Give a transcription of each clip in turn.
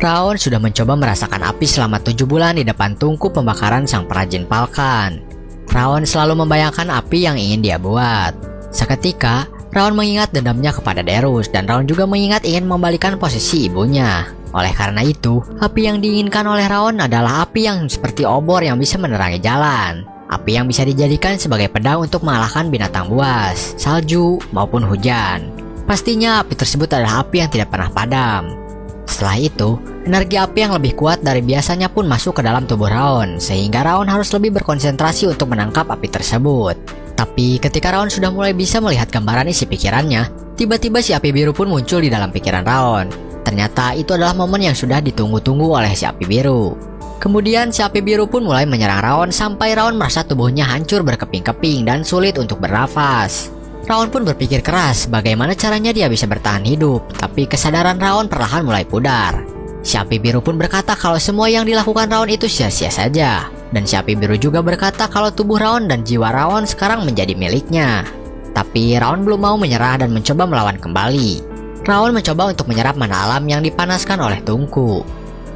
Raon sudah mencoba merasakan api selama 7 bulan di depan tungku pembakaran sang perajin palkan. Raon selalu membayangkan api yang ingin dia buat. Seketika, Raon mengingat dendamnya kepada Derus dan Raon juga mengingat ingin membalikan posisi ibunya. Oleh karena itu, api yang diinginkan oleh Raon adalah api yang seperti obor yang bisa menerangi jalan. Api yang bisa dijadikan sebagai pedang untuk mengalahkan binatang buas, salju, maupun hujan. Pastinya api tersebut adalah api yang tidak pernah padam. Setelah itu, energi api yang lebih kuat dari biasanya pun masuk ke dalam tubuh Raon, sehingga Raon harus lebih berkonsentrasi untuk menangkap api tersebut. Tapi ketika Raon sudah mulai bisa melihat gambaran isi pikirannya, tiba-tiba si api biru pun muncul di dalam pikiran Raon. Ternyata itu adalah momen yang sudah ditunggu-tunggu oleh si api biru. Kemudian si api biru pun mulai menyerang Raon sampai Raon merasa tubuhnya hancur berkeping-keping dan sulit untuk bernafas. Raon pun berpikir keras bagaimana caranya dia bisa bertahan hidup, tapi kesadaran Raon perlahan mulai pudar. Si api biru pun berkata kalau semua yang dilakukan Raon itu sia-sia saja. Dan si api biru juga berkata kalau tubuh Raon dan jiwa Raon sekarang menjadi miliknya. Tapi Raon belum mau menyerah dan mencoba melawan kembali. Raon mencoba untuk menyerap mana alam yang dipanaskan oleh tungku.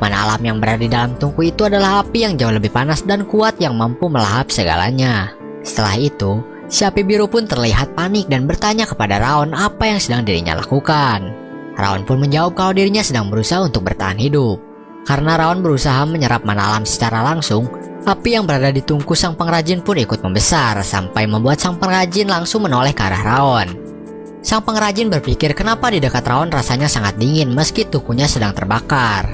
Mana alam yang berada di dalam tungku itu adalah api yang jauh lebih panas dan kuat yang mampu melahap segalanya. Setelah itu, si api biru pun terlihat panik dan bertanya kepada Raon apa yang sedang dirinya lakukan. Raon pun menjawab kalau dirinya sedang berusaha untuk bertahan hidup. Karena Raon berusaha menyerap mana alam secara langsung, api yang berada di tungku sang pengrajin pun ikut membesar sampai membuat sang pengrajin langsung menoleh ke arah Raon. Sang pengrajin berpikir kenapa di dekat Raon rasanya sangat dingin meski tungkunya sedang terbakar.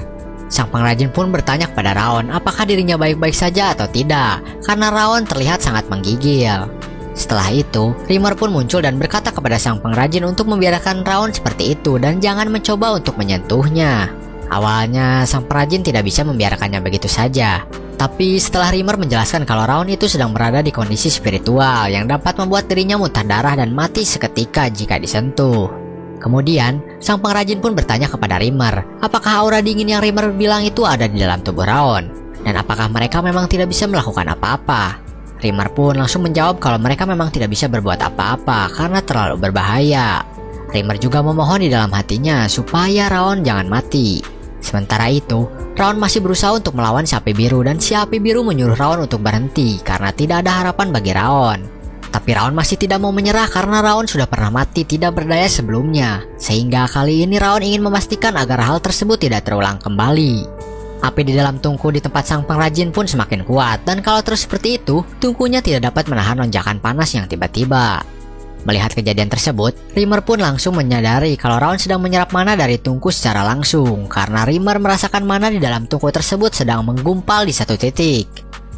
Sang pengrajin pun bertanya kepada Raon apakah dirinya baik-baik saja atau tidak, karena Raon terlihat sangat menggigil. Setelah itu, Rimmer pun muncul dan berkata kepada sang pengrajin untuk membiarkan Raon seperti itu dan jangan mencoba untuk menyentuhnya. Awalnya, sang pengrajin tidak bisa membiarkannya begitu saja. Tapi setelah Rimmer menjelaskan kalau Raon itu sedang berada di kondisi spiritual yang dapat membuat dirinya muntah darah dan mati seketika jika disentuh. Kemudian, sang pengrajin pun bertanya kepada Rimmer, apakah aura dingin yang Rimmer bilang itu ada di dalam tubuh Raon? Dan apakah mereka memang tidak bisa melakukan apa-apa? Rimmer pun langsung menjawab kalau mereka memang tidak bisa berbuat apa-apa karena terlalu berbahaya. Rimmer juga memohon di dalam hatinya supaya Raon jangan mati. Sementara itu, Raon masih berusaha untuk melawan si api biru dan si api biru menyuruh Raon untuk berhenti karena tidak ada harapan bagi Raon. Tapi Raon masih tidak mau menyerah karena Raon sudah pernah mati tidak berdaya sebelumnya. Sehingga kali ini Raon ingin memastikan agar hal tersebut tidak terulang kembali. Api di dalam tungku di tempat sang pengrajin pun semakin kuat dan kalau terus seperti itu, tungkunya tidak dapat menahan lonjakan panas yang tiba-tiba. Melihat kejadian tersebut, Rimmer pun langsung menyadari kalau Raon sedang menyerap mana dari tungku secara langsung karena Rimmer merasakan mana di dalam tungku tersebut sedang menggumpal di satu titik.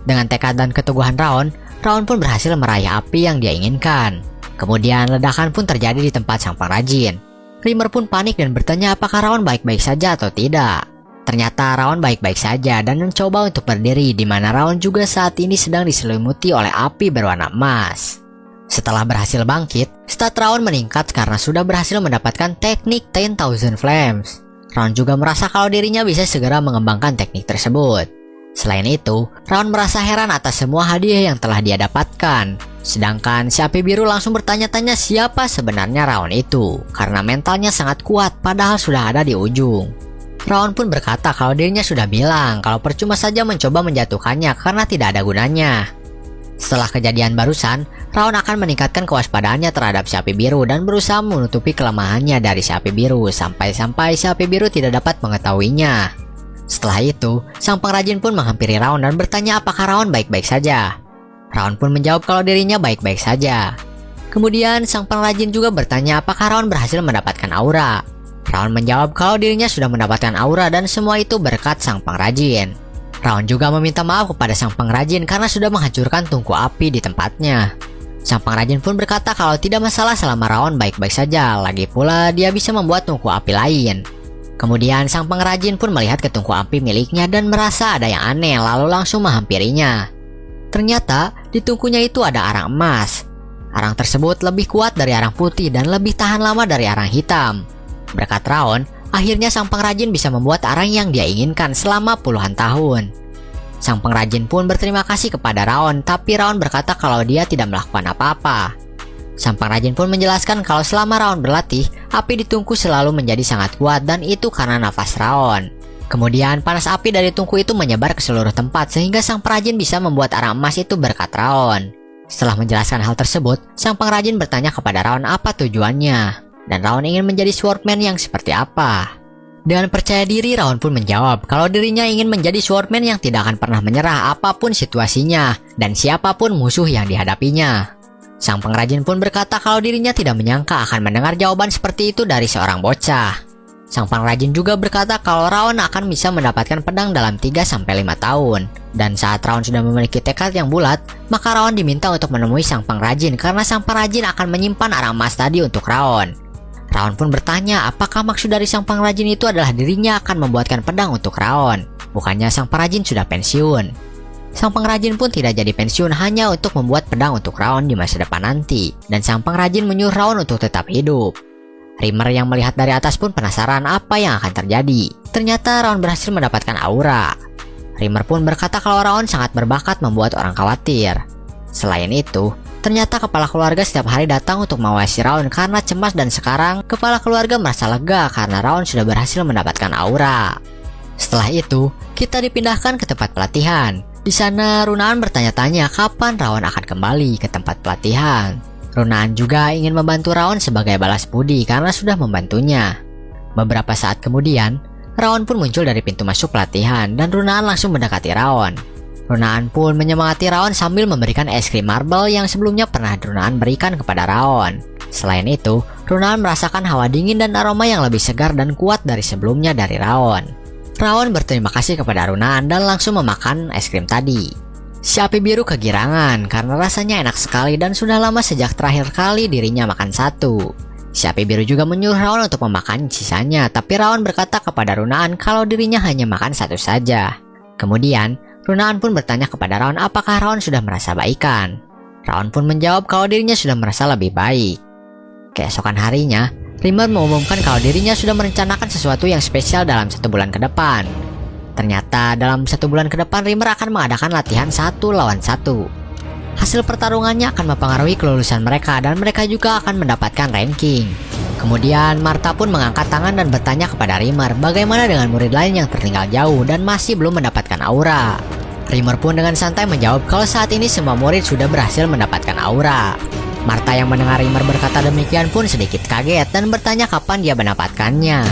Dengan tekad dan keteguhan Raon, Raon pun berhasil meraih api yang dia inginkan. Kemudian ledakan pun terjadi di tempat sang pengrajin. Rimmer pun panik dan bertanya apakah Raon baik-baik saja atau tidak. Ternyata Raon baik-baik saja dan mencoba untuk berdiri di mana Raon juga saat ini sedang diselimuti oleh api berwarna emas. Setelah berhasil bangkit, stat Raon meningkat karena sudah berhasil mendapatkan teknik 10,000 Flames. Raon juga merasa kalau dirinya bisa segera mengembangkan teknik tersebut. Selain itu, Raon merasa heran atas semua hadiah yang telah dia dapatkan. Sedangkan si api biru langsung bertanya-tanya siapa sebenarnya Raon itu, karena mentalnya sangat kuat padahal sudah ada di ujung. Raon pun berkata kalau dirinya sudah bilang kalau percuma saja mencoba menjatuhkannya karena tidak ada gunanya. Setelah kejadian barusan, Raon akan meningkatkan kewaspadaannya terhadap si api biru dan berusaha menutupi kelemahannya dari si api biru sampai-sampai si api biru tidak dapat mengetahuinya. Setelah itu, sang pengrajin pun menghampiri Raon dan bertanya apakah Raon baik-baik saja. Raon pun menjawab kalau dirinya baik-baik saja. Kemudian sang pengrajin juga bertanya apakah Raon berhasil mendapatkan aura. Raon menjawab kalau dirinya sudah mendapatkan aura dan semua itu berkat sang pengrajin. Raon juga meminta maaf kepada sang pengrajin karena sudah menghancurkan tungku api di tempatnya. Sang pengrajin pun berkata kalau tidak masalah selama Raon baik-baik saja, lagi pula dia bisa membuat tungku api lain. Kemudian sang pengrajin pun melihat ke tungku api miliknya dan merasa ada yang aneh lalu langsung menghampirinya. Ternyata di tungkunya itu ada arang emas. Arang tersebut lebih kuat dari arang putih dan lebih tahan lama dari arang hitam. Berkat Raon, akhirnya sang pengrajin bisa membuat arang yang dia inginkan selama puluhan tahun. Sang pengrajin pun berterima kasih kepada Raon, tapi Raon berkata kalau dia tidak melakukan apa-apa. Sang pengrajin pun menjelaskan kalau selama Raon berlatih, api di tungku selalu menjadi sangat kuat dan itu karena nafas Raon. Kemudian panas api dari tungku itu menyebar ke seluruh tempat sehingga sang perajin bisa membuat arang emas itu berkat Raon. Setelah menjelaskan hal tersebut, sang pengrajin bertanya kepada Raon apa tujuannya, dan Raon ingin menjadi swordman yang seperti apa. Dengan percaya diri, Raon pun menjawab kalau dirinya ingin menjadi swordman yang tidak akan pernah menyerah apapun situasinya dan siapapun musuh yang dihadapinya. Sang pengrajin pun berkata kalau dirinya tidak menyangka akan mendengar jawaban seperti itu dari seorang bocah. Sang pengrajin juga berkata kalau Raon akan bisa mendapatkan pedang dalam 3-5 tahun. Dan saat Raon sudah memiliki tekad yang bulat, maka Raon diminta untuk menemui sang pengrajin karena sang pengrajin akan menyimpan arang emas tadi untuk Raon. Raon pun bertanya apakah maksud dari sang pengrajin itu adalah dirinya akan membuatkan pedang untuk Raon. Bukannya sang pengrajin sudah pensiun. Sang pengrajin pun tidak jadi pensiun hanya untuk membuat pedang untuk Raon di masa depan nanti. Dan sang pengrajin menyuruh Raon untuk tetap hidup. Rimmer yang melihat dari atas pun penasaran apa yang akan terjadi. Ternyata Raon berhasil mendapatkan aura. Rimmer pun berkata kalau Raon sangat berbakat membuat orang khawatir. Selain itu, ternyata kepala keluarga setiap hari datang untuk mengawasi Raon karena cemas, dan sekarang kepala keluarga merasa lega karena Raon sudah berhasil mendapatkan aura. Setelah itu, kita dipindahkan ke tempat pelatihan. Di sana Runaan bertanya-tanya kapan Raon akan kembali ke tempat pelatihan. Runaan juga ingin membantu Raon sebagai balas budi karena sudah membantunya. Beberapa saat kemudian, Raon pun muncul dari pintu masuk pelatihan dan Runaan langsung mendekati Raon. Runaan pun menyemangati Raon sambil memberikan es krim marble yang sebelumnya pernah Runaan berikan kepada Raon. Selain itu, Runaan merasakan hawa dingin dan aroma yang lebih segar dan kuat dari sebelumnya dari Raon. Raon berterima kasih kepada Runaan dan langsung memakan es krim tadi. Si api biru kegirangan karena rasanya enak sekali dan sudah lama sejak terakhir kali dirinya makan satu. Si api biru juga menyuruh Raon untuk memakan sisanya, tapi Raon berkata kepada Runaan kalau dirinya hanya makan satu saja. Kemudian, Runaan pun bertanya kepada Raon apakah Raon sudah merasa baikan. Raon pun menjawab kalau dirinya sudah merasa lebih baik. Keesokan harinya, Rimmer mengumumkan kalau dirinya sudah merencanakan sesuatu yang spesial dalam 1 bulan ke depan. Ternyata dalam 1 bulan ke depan Rimmer akan mengadakan latihan 1 lawan 1. Hasil pertarungannya akan mempengaruhi kelulusan mereka dan mereka juga akan mendapatkan ranking. Kemudian Martha pun mengangkat tangan dan bertanya kepada Rimmer bagaimana dengan murid lain yang tertinggal jauh dan masih belum mendapatkan aura. Rimmer pun dengan santai menjawab kalau saat ini semua murid sudah berhasil mendapatkan aura. Martha yang mendengar Rimmer berkata demikian pun sedikit kaget dan bertanya kapan dia mendapatkannya.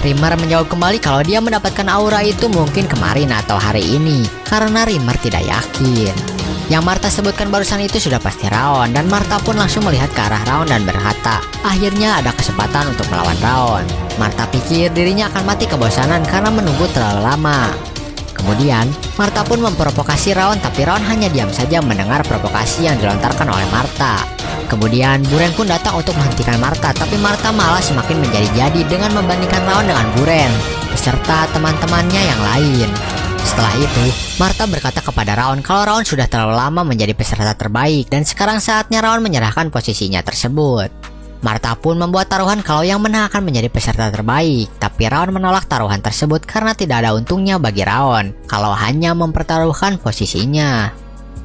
Rimmer menjawab kembali kalau dia mendapatkan aura itu mungkin kemarin atau hari ini, karena Rimmer tidak yakin. Yang Martha sebutkan barusan itu sudah pasti Raon, dan Martha pun langsung melihat ke arah Raon dan berkata, akhirnya ada kesempatan untuk melawan Raon. Martha pikir dirinya akan mati kebosanan karena menunggu terlalu lama. Kemudian, Martha pun memprovokasi Raon, tapi Raon hanya diam saja mendengar provokasi yang dilontarkan oleh Martha. Kemudian Buren pun datang untuk menghentikan Martha, tapi Martha malah semakin menjadi-jadi dengan membandingkan Raon dengan Buren beserta teman-temannya yang lain. Setelah itu, Martha berkata kepada Raon kalau Raon sudah terlalu lama menjadi peserta terbaik dan sekarang saatnya Raon menyerahkan posisinya tersebut. Martha pun membuat taruhan kalau yang menang akan menjadi peserta terbaik, tapi Raon menolak taruhan tersebut karena tidak ada untungnya bagi Raon kalau hanya mempertaruhkan posisinya.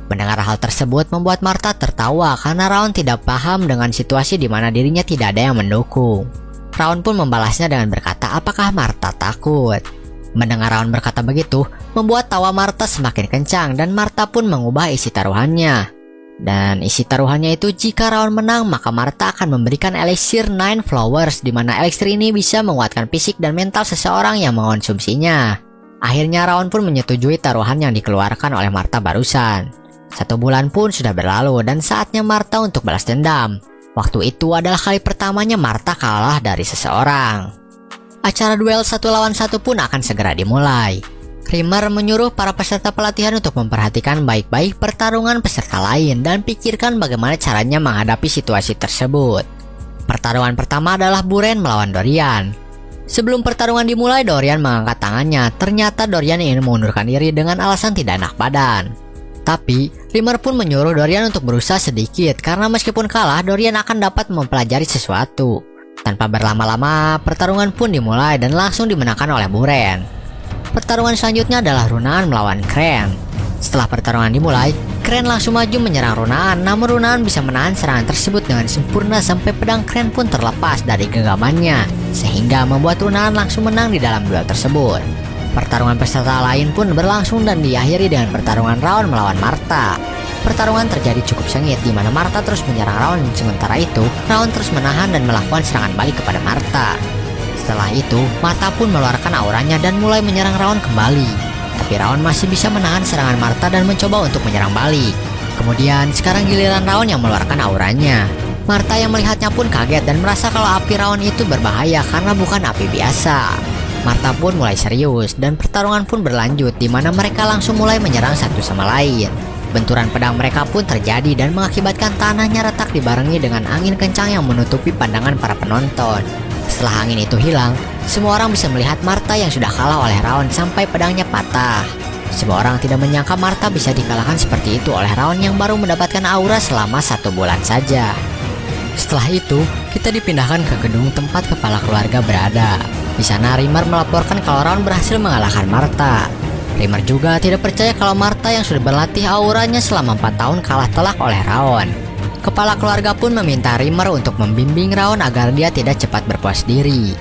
Mendengar hal tersebut membuat Martha tertawa karena Raon tidak paham dengan situasi di mana dirinya tidak ada yang mendukung. Raon pun membalasnya dengan berkata apakah Martha takut. Mendengar Raon berkata begitu, membuat tawa Martha semakin kencang dan Martha pun mengubah isi taruhannya. Dan isi taruhannya itu jika Raon menang maka Martha akan memberikan elixir 9 flowers, di mana elixir ini bisa menguatkan fisik dan mental seseorang yang mengonsumsinya. Akhirnya Raon pun menyetujui taruhan yang dikeluarkan oleh Martha barusan. 1 bulan pun sudah berlalu dan saatnya Martha untuk balas dendam. Waktu itu adalah kali pertamanya Martha kalah dari seseorang. Acara duel 1 lawan 1 pun akan segera dimulai. Rimmer menyuruh para peserta pelatihan untuk memperhatikan baik-baik pertarungan peserta lain dan pikirkan bagaimana caranya menghadapi situasi tersebut. Pertarungan pertama adalah Buren melawan Dorian. Sebelum pertarungan dimulai, Dorian mengangkat tangannya. Ternyata Dorian ingin mengundurkan diri dengan alasan tidak enak badan. Tapi, Rimmer pun menyuruh Dorian untuk berusaha sedikit karena meskipun kalah, Dorian akan dapat mempelajari sesuatu. Tanpa berlama-lama, pertarungan pun dimulai dan langsung dimenangkan oleh Buren. Pertarungan selanjutnya adalah Runaan melawan Crane. Setelah pertarungan dimulai, Crane langsung maju menyerang Runaan, namun Runaan bisa menahan serangan tersebut dengan sempurna sampai pedang Crane pun terlepas dari genggamannya, sehingga membuat Runaan langsung menang di dalam duel tersebut. Pertarungan peserta lain pun berlangsung dan diakhiri dengan pertarungan Raon melawan Martha. Pertarungan terjadi cukup sengit di mana Martha terus menyerang Raon, sementara itu Raon terus menahan dan melakukan serangan balik kepada Martha. Setelah itu, Martha pun mengeluarkan auranya dan mulai menyerang Raon kembali. Tapi Raon masih bisa menahan serangan Martha dan mencoba untuk menyerang balik. Kemudian, sekarang giliran Raon yang mengeluarkan auranya. Martha yang melihatnya pun kaget dan merasa kalau api Raon itu berbahaya karena bukan api biasa. Martha pun mulai serius dan pertarungan pun berlanjut di mana mereka langsung mulai menyerang satu sama lain. Benturan pedang mereka pun terjadi dan mengakibatkan tanahnya retak dibarengi dengan angin kencang yang menutupi pandangan para penonton. Setelah angin itu hilang, semua orang bisa melihat Martha yang sudah kalah oleh Raon sampai pedangnya patah. Semua orang tidak menyangka Martha bisa dikalahkan seperti itu oleh Raon yang baru mendapatkan aura selama 1 bulan saja. Setelah itu, kita dipindahkan ke gedung tempat kepala keluarga berada. Di sana Rimmer melaporkan kalau Raon berhasil mengalahkan Martha. Rimmer juga tidak percaya kalau Martha yang sudah berlatih auranya selama 4 tahun kalah telak oleh Raon. Kepala keluarga pun meminta Rimmer untuk membimbing Raon agar dia tidak cepat berpuas diri.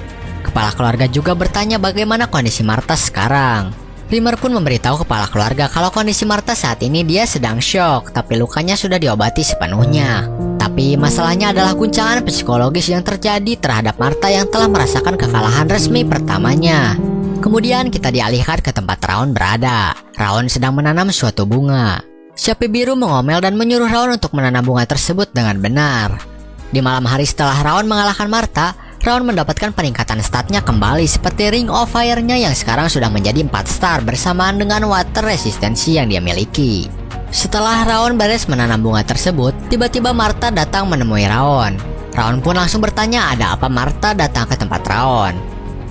Kepala keluarga juga bertanya bagaimana kondisi Martha sekarang. Rimmer pun memberitahu kepala keluarga kalau kondisi Martha saat ini dia sedang syok, tapi lukanya sudah diobati sepenuhnya. Tapi masalahnya adalah guncangan psikologis yang terjadi terhadap Martha yang telah merasakan kekalahan resmi pertamanya. Kemudian kita dialihkan ke tempat Raon berada. Raon sedang menanam suatu bunga. Si api biru mengomel dan menyuruh Raon untuk menanam bunga tersebut dengan benar. Di malam hari setelah Raon mengalahkan Martha, Raon mendapatkan peningkatan statnya kembali seperti Ring of Fire-nya yang sekarang sudah menjadi 4 star bersamaan dengan water resistensi yang dia miliki. Setelah Raon beres menanam bunga tersebut, tiba-tiba Martha datang menemui Raon. Raon pun langsung bertanya ada apa Martha datang ke tempat Raon.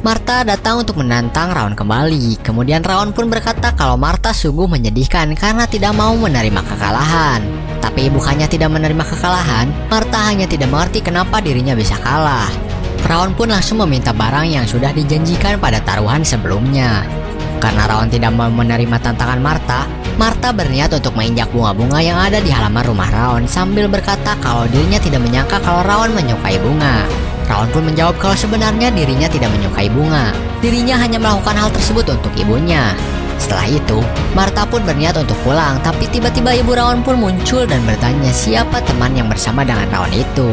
Martha datang untuk menantang Raon kembali. Kemudian Raon pun berkata kalau Martha sungguh menyedihkan karena tidak mau menerima kekalahan. Tapi bukannya tidak menerima kekalahan, Martha hanya tidak mengerti kenapa dirinya bisa kalah. Raon pun langsung meminta barang yang sudah dijanjikan pada taruhan sebelumnya. Karena Raon tidak mau menerima tantangan Martha, Martha berniat untuk menginjak bunga-bunga yang ada di halaman rumah Raon sambil berkata kalau dirinya tidak menyangka kalau Raon menyukai bunga. Raon pun menjawab kalau sebenarnya dirinya tidak menyukai bunga. Dirinya hanya melakukan hal tersebut untuk ibunya. Setelah itu, Martha pun berniat untuk pulang, tapi tiba-tiba ibu Raon pun muncul dan bertanya siapa teman yang bersama dengan Raon itu.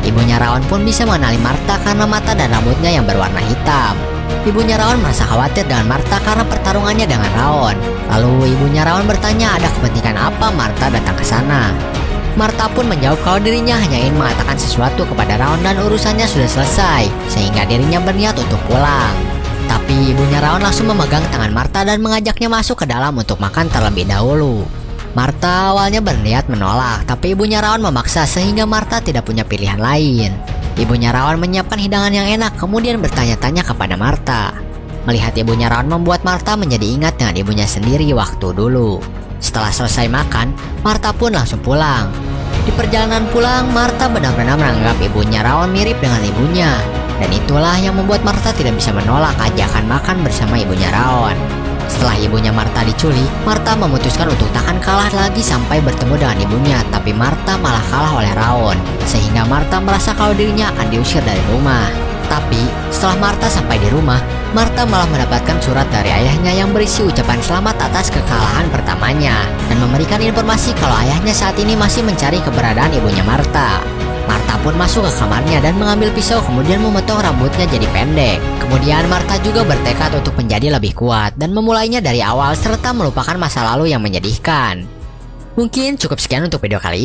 Ibunya Raon pun bisa mengenali Martha karena mata dan rambutnya yang berwarna hitam. Ibunya Raon merasa khawatir dengan Martha karena pertarungannya dengan Raon. Lalu ibunya Raon bertanya ada kepentingan apa Martha datang ke sana. Martha pun menjawab kalau dirinya hanya ingin mengatakan sesuatu kepada Raon dan urusannya sudah selesai, sehingga dirinya berniat untuk pulang. Tapi ibunya Raon langsung memegang tangan Martha dan mengajaknya masuk ke dalam untuk makan terlebih dahulu. Martha awalnya berniat menolak, tapi ibunya Raon memaksa sehingga Martha tidak punya pilihan lain. Ibunya Raon menyiapkan hidangan yang enak kemudian bertanya-tanya kepada Martha. Melihat ibunya Raon membuat Martha menjadi ingat dengan ibunya sendiri waktu dulu. Setelah selesai makan, Martha pun langsung pulang. Di perjalanan pulang, Martha benar-benar menganggap ibunya Raon mirip dengan ibunya. Dan itulah yang membuat Martha tidak bisa menolak ajakan makan bersama ibunya Raon. Setelah ibunya Martha diculik, Martha memutuskan untuk takkan kalah lagi sampai bertemu dengan ibunya. Tapi Martha malah kalah oleh Raon, sehingga Martha merasa kalau dirinya akan diusir dari rumah. Tapi setelah Martha sampai di rumah, Martha malah mendapatkan surat dari ayahnya yang berisi ucapan selamat atas kekalahan pertamanya dan memberikan informasi kalau ayahnya saat ini masih mencari keberadaan ibunya Martha. Martha pun masuk ke kamarnya dan mengambil pisau kemudian memotong rambutnya jadi pendek. Kemudian Martha juga bertekad untuk menjadi lebih kuat dan memulainya dari awal serta melupakan masa lalu yang menyedihkan. Mungkin cukup sekian untuk video kali ini.